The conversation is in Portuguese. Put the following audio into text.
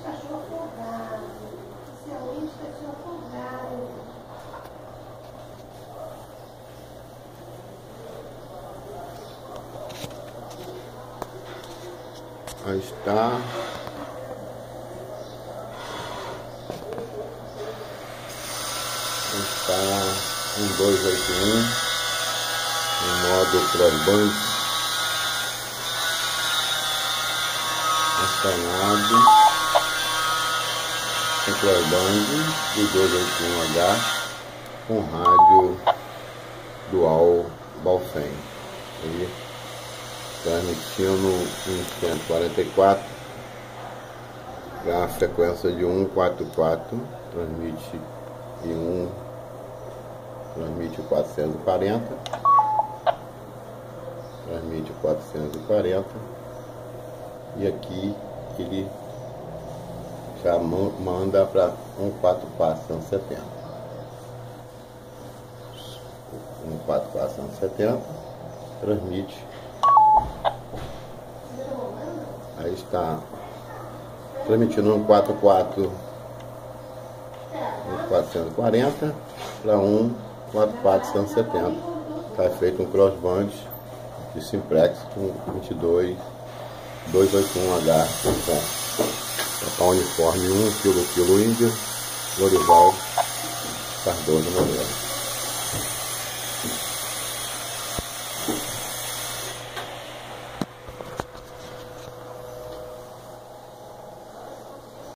cachorro folgado, especialmente cachorro folgado. Aí está. Está 1281 em modo crossband acionado com crossband do 281H com rádio dual Balfem, aí transmitindo em 144 a frequência de 144, transmite em transmite 440, transmite 440, e aqui ele já manda para 14470, 14470, transmite, aí está transmitindo 144 440 para 14470. Está feito um crossband de simplex com 281H com uniforme 1 kg Índia, Lorival Cardoso Moreira.